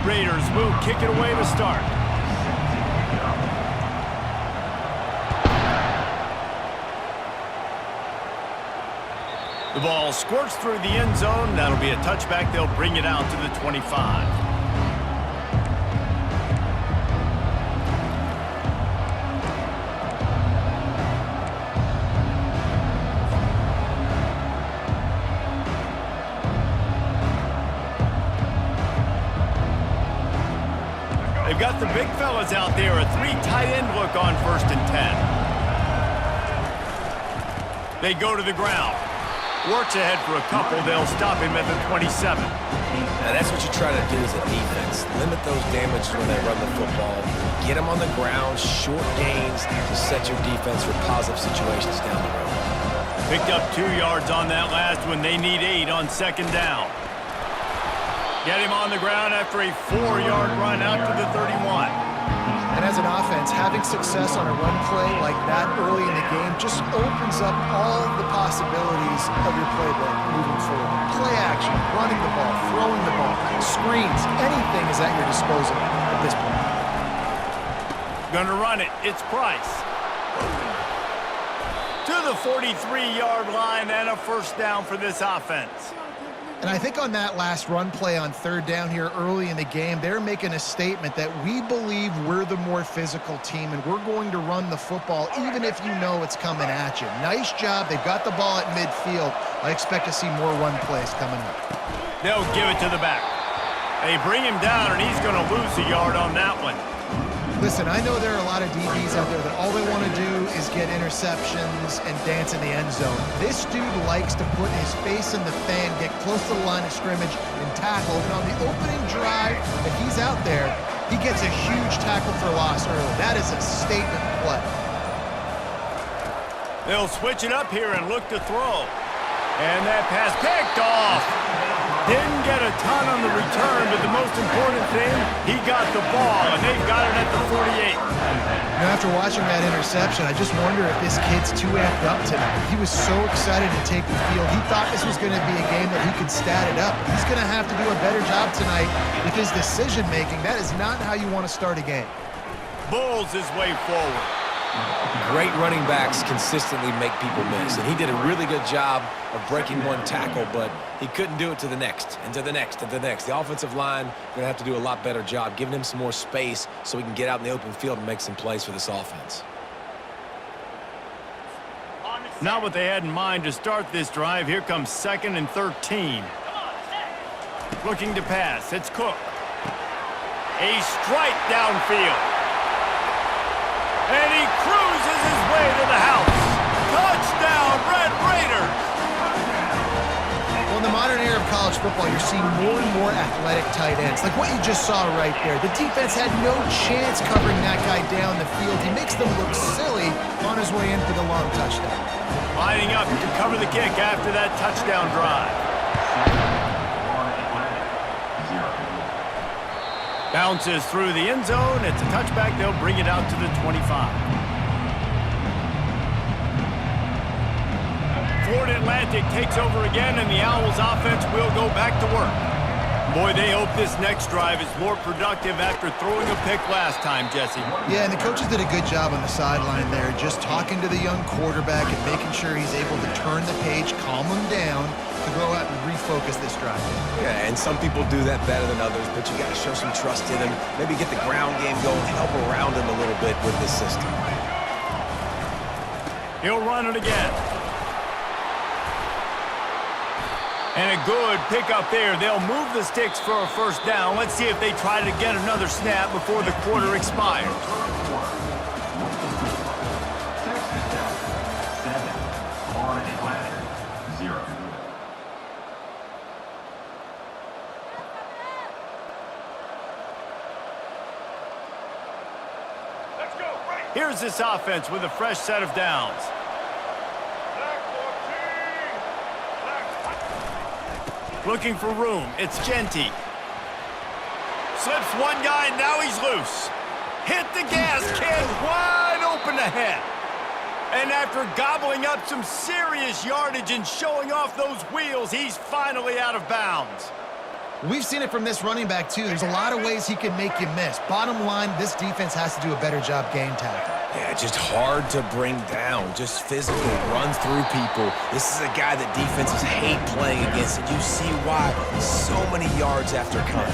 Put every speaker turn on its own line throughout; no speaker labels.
Raiders will kick it away to start. The ball squirts through the end zone. That'll be a touchback. They'll bring it out to the 25. They've got the big fellas out there. A 3 tight end look on 1st and 10. They go to the ground. Works ahead for a couple. They'll stop him at the 27.
Now that's what you try to do as a defense. Limit those damages when they run the football. Get them on the ground, short gains to set your defense for positive situations down the road.
Picked up 2 yards on that last one. They need 8 on 2nd down. Get him on the ground after a 4-yard run out to the 31.
And as an offense, having success on a run play like that early in the game just opens up all the possibilities of your playbook moving forward. Play action, running the ball, throwing the ball, screens, anything is at your disposal at this point.
Gonna run it. It's Price. To the 43-yard line and a 1st down for this offense.
And I think on that last run play on 3rd down here early in the game, they're making a statement that we believe we're the more physical team and we're going to run the football even if you know it's coming at you. Nice job. They've got the ball at midfield. I expect to see more run plays coming up.
They'll give it to the back. They bring him down, and he's going to lose a yard on that one.
Listen, I know there are a lot of DBs out there that all they want to do is get interceptions and dance in the end zone. This dude likes to put his face in the fan, get close to the line of scrimmage, and tackle. And on the opening drive that he's out there, he gets a huge tackle for loss early. That is a statement play.
They'll switch it up here and look to throw. And that pass picked off. Didn't get a ton on the return, but the most important thing, he got the ball, and they've got it at the 48.
Now, after watching that interception, I just wonder if this kid's too amped up tonight. He was so excited to take the field. He thought this was going to be a game that he could stat it up. He's going to have to do a better job tonight with his decision-making. That is not how you want to start a game.
Bulls his way forward.
Great running backs consistently make people miss, and he did a really good job of breaking one tackle, but he couldn't do it to the next, and to the next, and to the next. The offensive line going to have to do a lot better job giving him some more space so he can get out in the open field and make some plays for this offense.
Not what they had in mind to start this drive. Here comes 2nd and 13. Looking to pass. It's Cook. A strike downfield. And he cruises his way to the house. Touchdown, Red Raiders!
Well, in the modern era of college football, you're seeing more and more athletic tight ends, like what you just saw right there. The defense had no chance covering that guy down the field. He makes them look silly on his way in for the long touchdown.
Lining up to cover the kick after that touchdown drive. Bounces through the end zone. It's a touchback. They'll bring it out to the 25. Florida Atlantic takes over again, and the Owls offense will go back to work. Boy, they hope this next drive is more productive after throwing a pick last time, Jesse.
Yeah, and the coaches did a good job on the sideline there, just talking to the young quarterback and making sure he's able to turn the page, calm him down, to go out and refocus this drive.
Yeah, and some people do that better than others, but you got to show some trust in him, maybe get the ground game going, help around him a little bit with this system.
He'll run it again. And a good pickup there. They'll move the sticks for a 1st down. Let's see if they try to get another snap before the quarter expires. Here's this offense with a fresh set of downs. Looking for room. It's Genty. Slips one guy, now he's loose. Hit the gas can, wide open ahead. And after gobbling up some serious yardage and showing off those wheels, he's finally out of bounds.
We've seen it from this running back, too. There's a lot of ways he can make you miss. Bottom line, this defense has to do a better job game tackling.
Yeah, just hard to bring down, just physical, runs through people. This is a guy that defenses hate playing against, and you see why. So many yards after contact.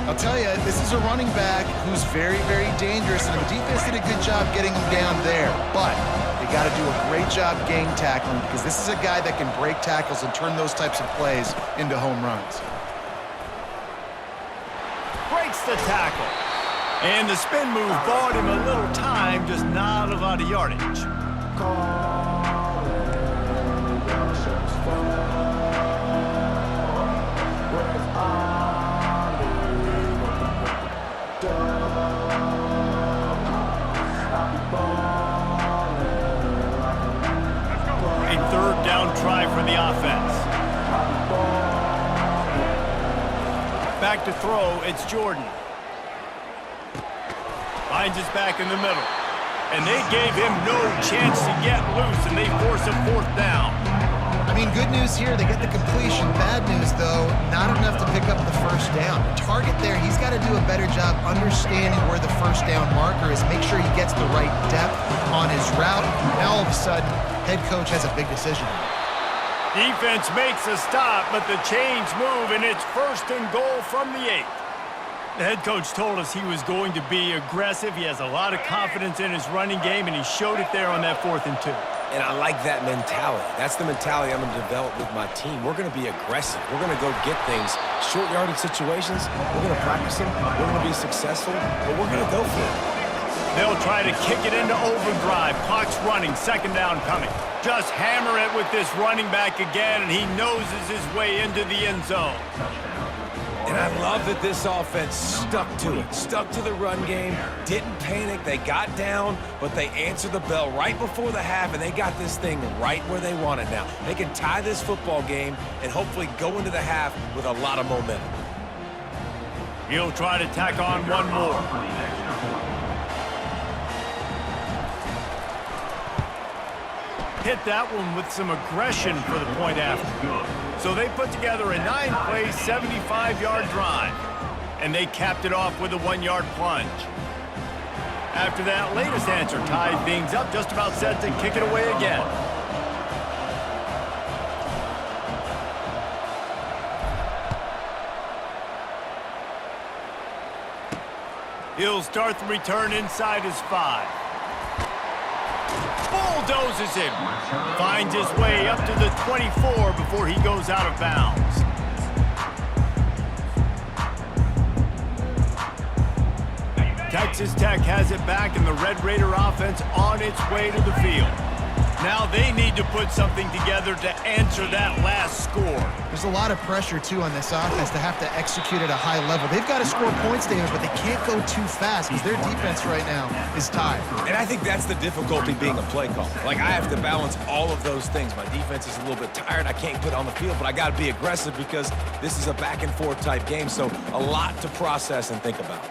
I'll tell you, this is a running back who's very, very dangerous, and the defense did a good job getting him down there. But they got to do a great job game tackling because this is a guy that can break tackles and turn those types of plays into home runs.
Breaks the tackle. And the spin move bought him a little time, just not a lot of yardage. A third down try for the offense. Back to throw, it's Jordan. Finds his back in the middle. And they gave him no chance to get loose, and they force a fourth down.
I mean, good news here, they get the completion. Bad news, though, not enough to pick up the first down. Target there, he's got to do a better job understanding where the first down marker is, make sure he gets the right depth on his route. Now, all of a sudden, head coach has a big decision.
Defense makes a stop, but the chains move, and it's first and goal from the 8. The head coach told us he was going to be aggressive. He has a lot of confidence in his running game, and he showed it there on that 4th and 2.
And I like that mentality. That's the mentality I'm going to develop with my team. We're going to be aggressive. We're going to go get things. Short yardage situations, we're going to practice them. We're going to be successful, but we're going to go for it.
They'll try to kick it into overdrive. Clock's running, 2nd down coming. Just hammer it with this running back again, and he noses his way into the end zone.
And I love that this offense stuck to it, stuck to the run game, didn't panic. They got down, but they answered the bell right before the half, and they got this thing right where they want it now. They can tie this football game and hopefully go into the half with a lot of momentum.
He'll try to tack on one more. Hit that one with some aggression for the point after. So they put together a 9-play, 75-yard drive. And they capped it off with a 1-yard plunge. After that latest answer tied things up, just about set to kick it away again. He'll start the return inside his 5. Bulldozes him. Finds his way up to the 24 before he goes out of bounds. Texas Tech has it back, and the Red Raider offense on its way to the field. Now they need to put something together to answer that last score.
There's a lot of pressure, too, on this offense to have to execute at a high level. They've got to score points, David, but they can't go too fast because their defense right now is tired.
And I think that's the difficulty being a play caller. Like, I have to balance all of those things. My defense is a little bit tired. I can't put it on the field, but I got to be aggressive because this is a back-and-forth type game, so a lot to process and think about.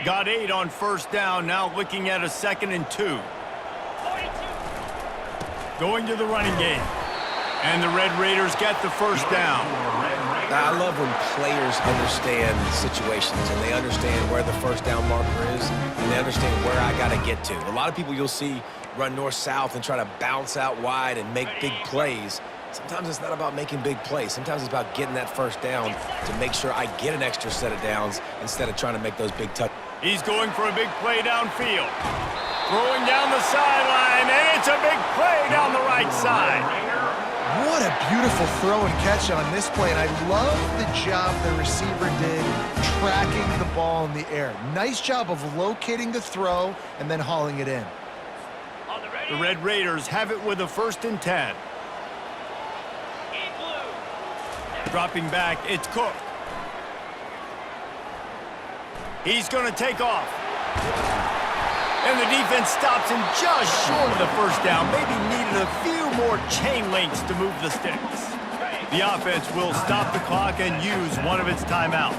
Got 8 on 1st down, now looking at a 2nd and 2. Going to the running game. And the Red Raiders get the 1st down.
I love when players understand situations and they understand where the 1st down marker is and they understand where I got to get to. A lot of people you'll see run north-south and try to bounce out wide and make big plays. Sometimes it's not about making big plays. Sometimes it's about getting that 1st down to make sure I get an extra set of downs instead of trying to make those big touchdowns.
He's going for a big play downfield. Throwing down the sideline, and it's a big play down the right side.
What a beautiful throw and catch on this play, and I love the job the receiver did tracking the ball in the air. Nice job of locating the throw and then hauling it in.
The Red Raiders have it with a 1st and 10. Dropping back, it's Cook. He's going to take off. And the defense stops him just short of the 1st down. Maybe needed a few more chain links to move the sticks. The offense will stop the clock and use one of its timeouts.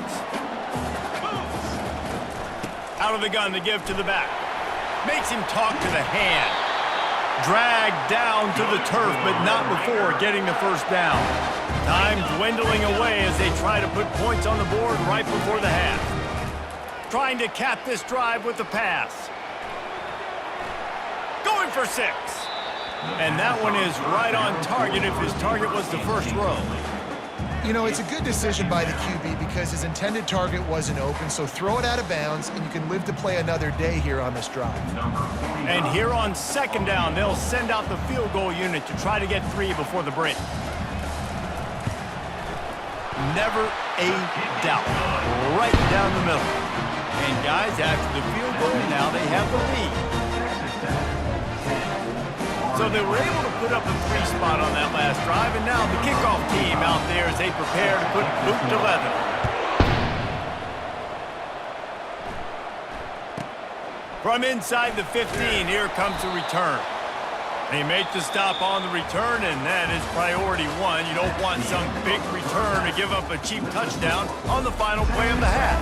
Out of the gun to give to the back. Makes him talk to the hand. Dragged down to the turf, but not before getting the first down. Time dwindling away as they try to put points on the board right before the half. Trying to cap this drive with the pass. Going for 6. And that one is right on target if his target was the first row.
You know, it's a good decision by the QB because his intended target wasn't open, so throw it out of bounds, and you can live to play another day here on this drive.
And here on second down, they'll send out the field goal unit to try to get 3 before the break. Never a doubt. Right down the middle. And guys, after the field goal, now they have the lead. So they were able to put up a 3 spot on that last drive, and now the kickoff team out there as they prepare to put boot to leather. From inside the 15, here comes the return. They make the stop on the return, and that is priority 1. You don't want some big return to give up a cheap touchdown on the final play of the half.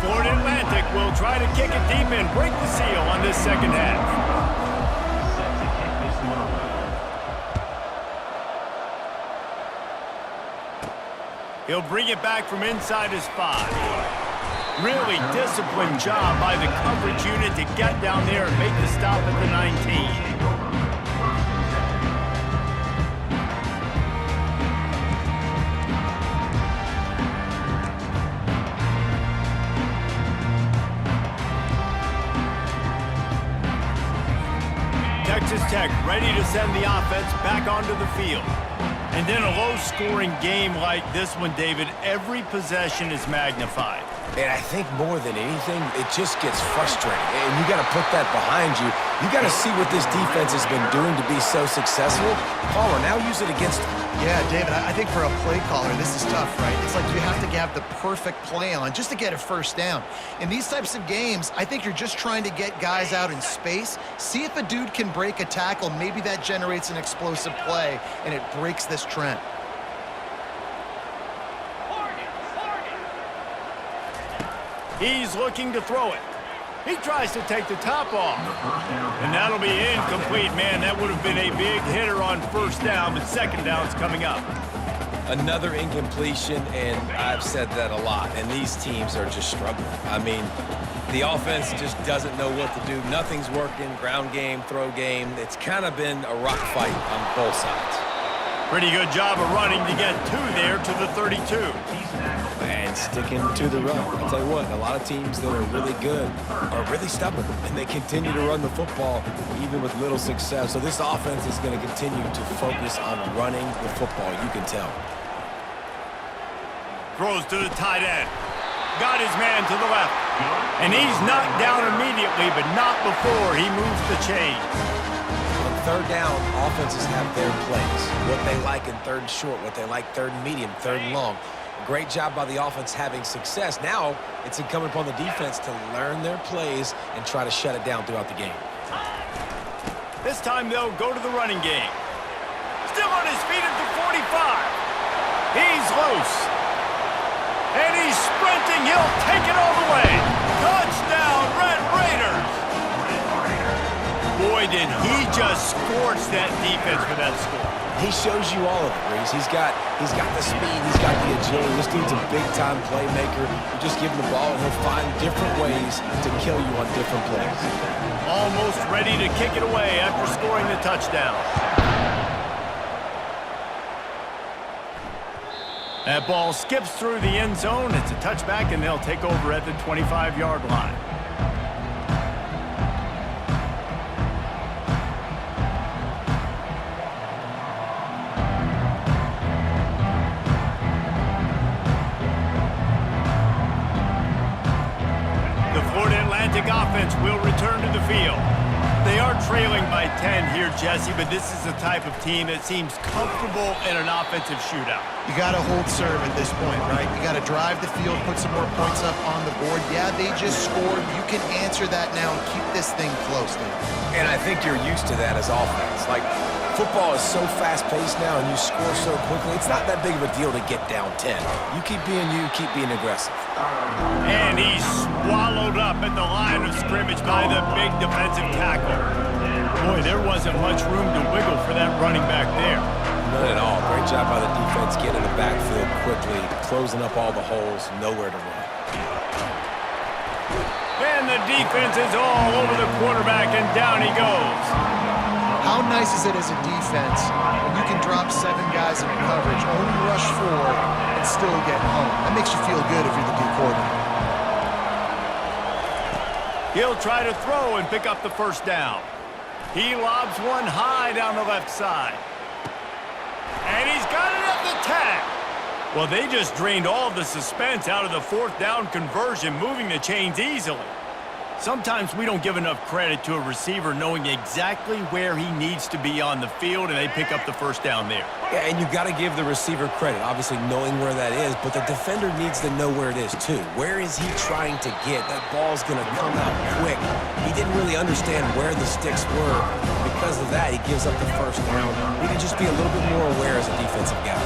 Florida Atlantic will try to kick it deep and break the seal on this second half. He'll bring it back from inside his 5. Really disciplined job by the coverage unit to get down there and make the stop at the 19. Texas Tech ready to send the offense back onto the field. And in a low-scoring game like this one, David, every possession is magnified.
And I think more than anything, it just gets frustrating. And you got to put that behind you. You got to see what this defense has been doing to be so successful. Palmer, now use it against them.
Yeah, David, I think for a play caller, this is tough, right? It's like you have to have the perfect play on just to get a first down. In these types of games, I think you're just trying to get guys out in space, see if a dude can break a tackle. Maybe that generates an explosive play, and it breaks this trend.
He's looking to throw it. He tries to take the top off. And that'll be incomplete. Man, that would have been a big hitter on first down, but second down's coming up.
Another incompletion, and I've said that a lot, and these teams are just struggling. I mean, the offense just doesn't know what to do. Nothing's working, ground game, throw game. It's kind of been a rock fight on both sides.
Pretty good job of running to get 2 there to the 32.
And sticking to the run. I'll tell you what, a lot of teams that are really good are really stubborn, and they continue to run the football even with little success. So this offense is going to continue to focus on running the football, you can tell.
Throws to the tight end. Got his man to the left. And he's knocked down immediately, but not before he moves the chains.
On third down, offenses have their plays. What they like in third and short, what they like third and medium, third and long. Great job by the offense having success. Now it's incumbent upon the defense to learn their plays and try to shut it down throughout the game.
This time they'll go to the running game. Still on his feet at the 45. He's loose. And he's sprinting. He'll take it all the way. Touchdown, Red Raiders. Boy, did he just scorch that defense for that score.
He shows you all of it, Reese. He's got the speed, he's got the agility. This dude's a big-time playmaker. You just give him the ball, and he'll find different ways to kill you on different plays.
Almost ready to kick it away after scoring the touchdown. That ball skips through the end zone. It's a touchback, and they'll take over at the 25-yard line. Offense will return to the field. They are trailing by 10 here, Jesse, but this is the type of team that seems comfortable in an offensive shootout.
You got to hold serve at this point, right? You got to drive the field, put some more points up on the board. Yeah, they just scored. You can answer that now and keep this thing close, Dave.
And I think you're used to that as offense. Like, football is so fast-paced now, and you score so quickly. It's not that big of a deal to get down 10. You keep being aggressive.
And he's swallowed up at the line of scrimmage by the big defensive tackle. Boy, there wasn't much room to wiggle for that running back there.
None at all. Great job by the defense getting in the backfield quickly, closing up all the holes, nowhere to run.
And the defense is all over the quarterback, and down he goes.
How nice is it as a defense when you can drop 7 guys in coverage, only rush 4, and still get home? That makes you feel good if you're the D coordinator.
He'll try to throw and pick up the first down. He lobs one high down the left side. And he's got it at the tag. Well, they just drained all of the suspense out of the 4th down conversion, moving the chains easily. Sometimes we don't give enough credit to a receiver knowing exactly where he needs to be on the field, and they pick up the first down there.
Yeah, and you got to give the receiver credit, obviously knowing where that is, but the defender needs to know where it is too. Where is he trying to get? That ball's going to come out quick. He didn't really understand where the sticks were. Because of that, he gives up the first down. He can just be a little bit more aware as a defensive guy.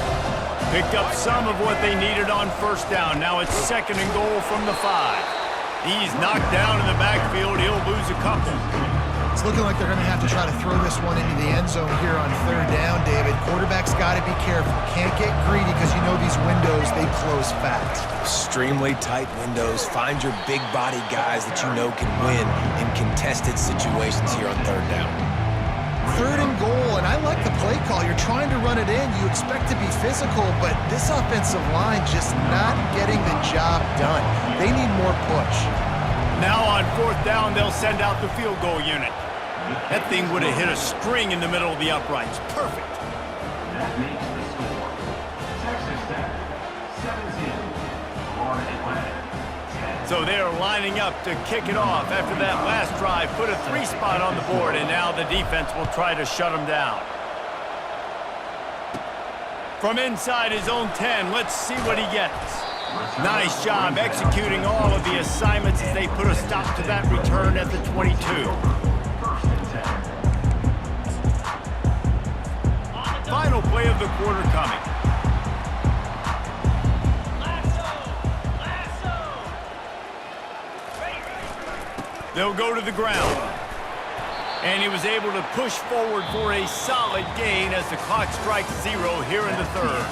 Picked up some of what they needed on first down. Now it's 2nd and goal from the 5. He's knocked down in the backfield. He'll lose a couple.
It's looking like they're going to have to try to throw this one into the end zone here on 3rd down, David. Quarterback's got to be careful. Can't get greedy because you know these windows, they close fast.
Extremely tight windows. Find your big body guys that you know can win in contested situations here on 3rd down.
3rd and goal, and I like the play call. You're trying to run it in. You expect to be physical, but this offensive line just not getting the job done. They need more push.
Now on 4th down, they'll send out the field goal unit. That thing would have hit a string in the middle of the uprights. Perfect.
That makes the score. Texas Tech, 17. Florida Atlantic, 10.
So they're lining up to kick it off after that last drive. Put a 3 spot on the board, and now the defense will try to shut them down. From inside his own 10, let's see what he gets. Nice job executing all of the assignments as they put a stop to that return at the 22. Final play of the quarter coming. They'll go to the ground. And he was able to push forward for a solid gain as the clock strikes 0 here in the 3rd.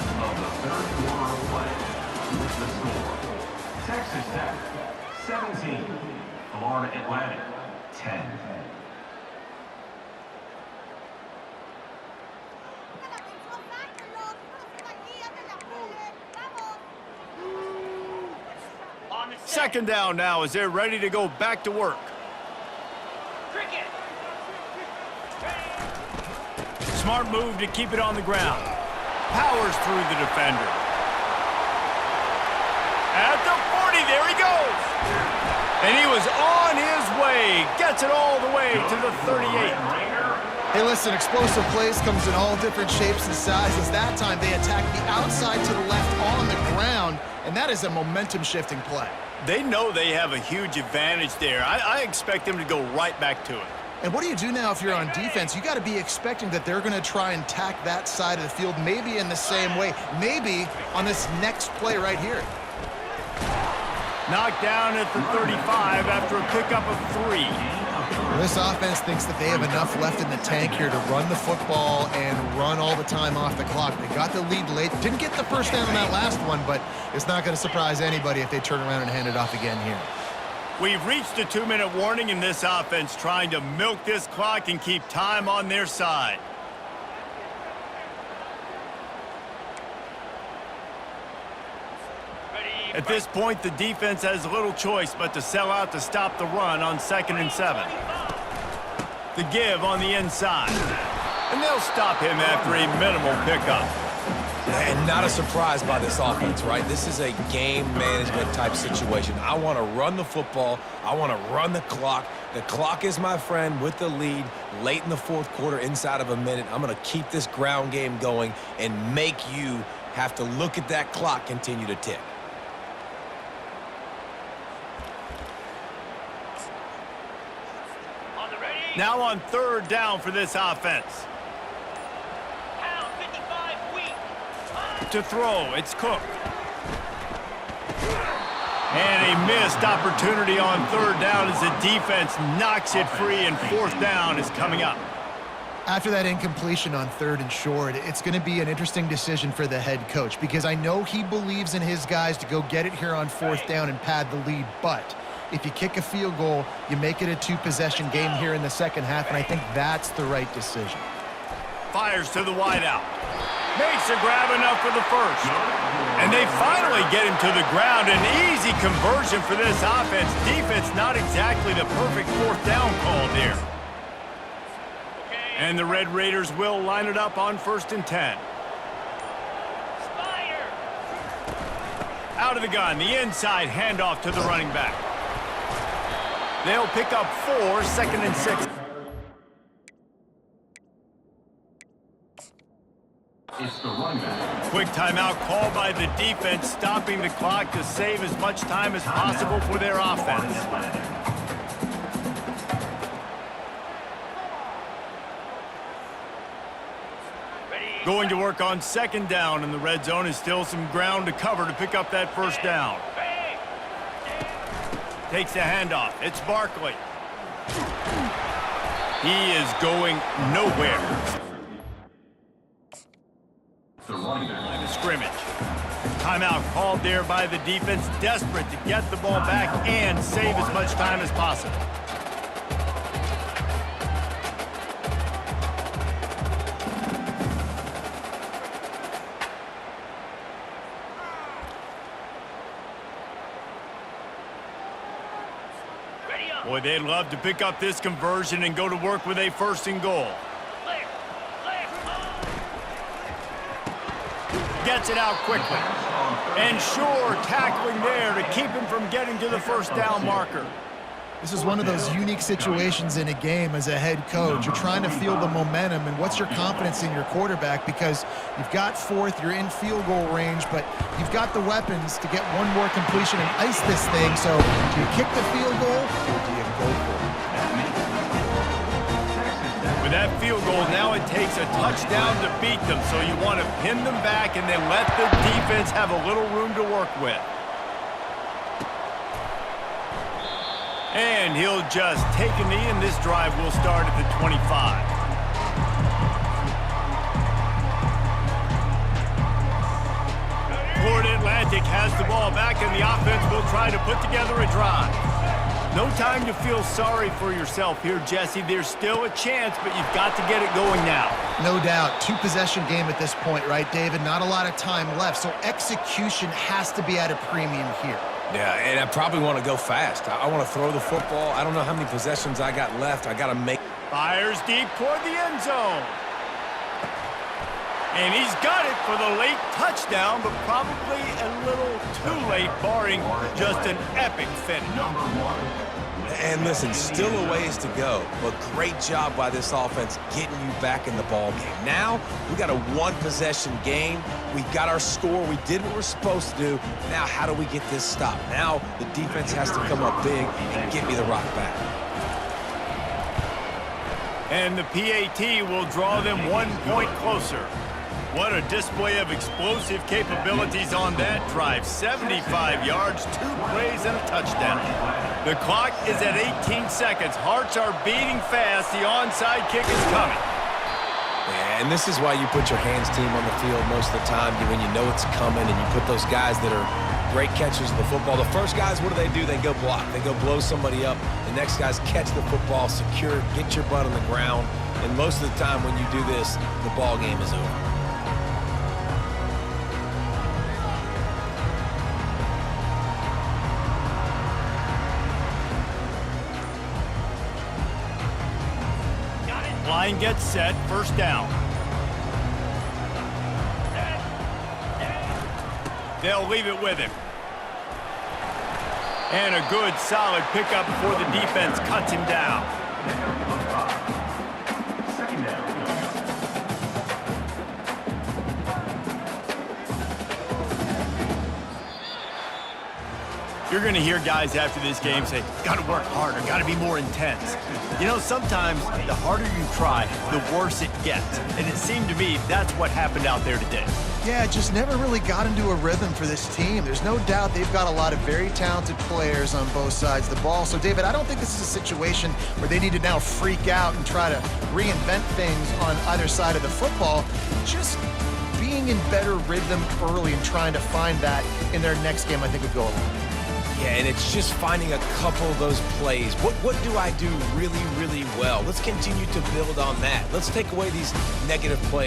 Texas Tech, 17. Florida Atlantic, 10.
Second down now as they're ready to go back to work. Smart move to keep it on the ground. Powers through the defender. At the 40, there he goes. And he was on his way. Gets it all the way to the 38.
Hey, listen, explosive plays comes in all different shapes and sizes. That time they attack the outside to the left on the ground, and that is a momentum-shifting play.
They know they have a huge advantage there. I expect them to go right back to it.
And what do you do now if you're on defense? You got to be expecting that they're going to try and tack that side of the field, maybe in the same way, maybe on this next play right here.
Knocked down at the 35 after a pickup of 3.
This offense thinks that they have enough left in the tank here to run the football and run all the time off the clock. They got the lead late. Didn't get the first down on that last one, but it's not going to surprise anybody if they turn around and hand it off again here.
We've reached a 2-minute warning in this offense, trying to milk this clock and keep time on their side. At this point, the defense has little choice but to sell out to stop the run on 2nd and 7. The give on the inside. And they'll stop him after a minimal pickup.
And not a surprise by this offense, right? This is a game management type situation. I want to run the football. I want to run the clock. The clock is my friend with the lead late in the 4th quarter, inside of a minute. I'm going to keep this ground game going and make you have to look at that clock continue to tick.
Now on 3rd down for this offense. To throw, it's Cook. And a missed opportunity on 3rd down as the defense knocks it free, and 4th down is coming up.
After that incompletion on 3rd and short, it's going to be an interesting decision for the head coach because I know he believes in his guys to go get it here on 4th down and pad the lead, but if you kick a field goal, you make it a 2-possession game here in the second half, and I think that's the right decision.
Fires to the wideout. Makes a grab enough for the first. And they finally get him to the ground. An easy conversion for this offense. Defense not exactly the perfect 4th down call there. And the Red Raiders will line it up on 1st and 10. Out of the gun, the inside handoff to the running back. They'll pick up 4, 2nd and 6.
It's the running back.
Quick timeout called by the defense, stopping the clock to save as much time as possible for their offense. Going to work on 2nd down, and the red zone is still some ground to cover to pick up that 1st down. Takes the handoff. It's Barkley. He is going nowhere.
The running back.
Line of scrimmage. Timeout called there by the defense, desperate to get the ball back and save as much time as possible. Boy, they'd love to pick up this conversion and go to work with a 1st and goal. Gets it out quickly. And sure, tackling there to keep him from getting to the 1st down marker.
This is one of those unique situations in a game as a head coach. You're trying to feel the momentum, and what's your confidence in your quarterback? Because you've got 4th, you're in field goal range, but you've got the weapons to get one more completion and ice this thing. So do you kick the field goal or do you go for it?
With that field goal, now it takes a touchdown to beat them. So you want to pin them back and then let the defense have a little room to work with. And he'll just take a knee, and this drive will start at the 25. Florida Atlantic has the ball back, and the offense will try to put together a drive. No time to feel sorry for yourself here, Jesse. There's still a chance, but you've got to get it going now.
No doubt. 2-possession game at this point, right, David? Not a lot of time left, so execution has to be at a premium here.
Yeah, and I probably want to go fast. I want to throw the football. I don't know how many possessions I got left. I got to make...
Fires deep toward the end zone. And he's got it for the late touchdown, but probably a little too late, barring just an epic finish.
And listen, still a ways to go, but great job by this offense getting you back in the ball game. Now, we got a 1-possession game. We got our score. We did what we're supposed to do. Now, how do we get this stopped? Now, the defense has to come up big and get me the rock back.
And the PAT will draw them 1 point closer. What a display of explosive capabilities on that drive. 75 yards, 2 plays, and a touchdown. The clock is at 18 seconds. Hearts are beating fast. The onside kick is coming.
Yeah, and this is why you put your hands team on the field most of the time when you know it's coming, and you put those guys that are great catchers of the football. The first guys, what do? They go block. They go blow somebody up. The next guys catch the football, secure, get your butt on the ground. And most of the time when you do this, the ball game is over.
Line gets set, 1st down. They'll leave it with him. And a good, solid pickup before the defense cuts him down.
Second down.
You're going to hear guys after this game say, got to work harder, got to be more intense. You know, sometimes the harder you try, the worse it gets. And it seemed to me that's what happened out there today.
Yeah, just never really got into a rhythm for this team. There's no doubt they've got a lot of very talented players on both sides of the ball. So, David, I don't think this is a situation where they need to now freak out and try to reinvent things on either side of the football. Just being in better rhythm early and trying to find that in their next game, I think would go a long way.
Yeah, and it's just finding a couple of those plays. What do I do really, really well? Let's continue to build on that. Let's take away these negative plays.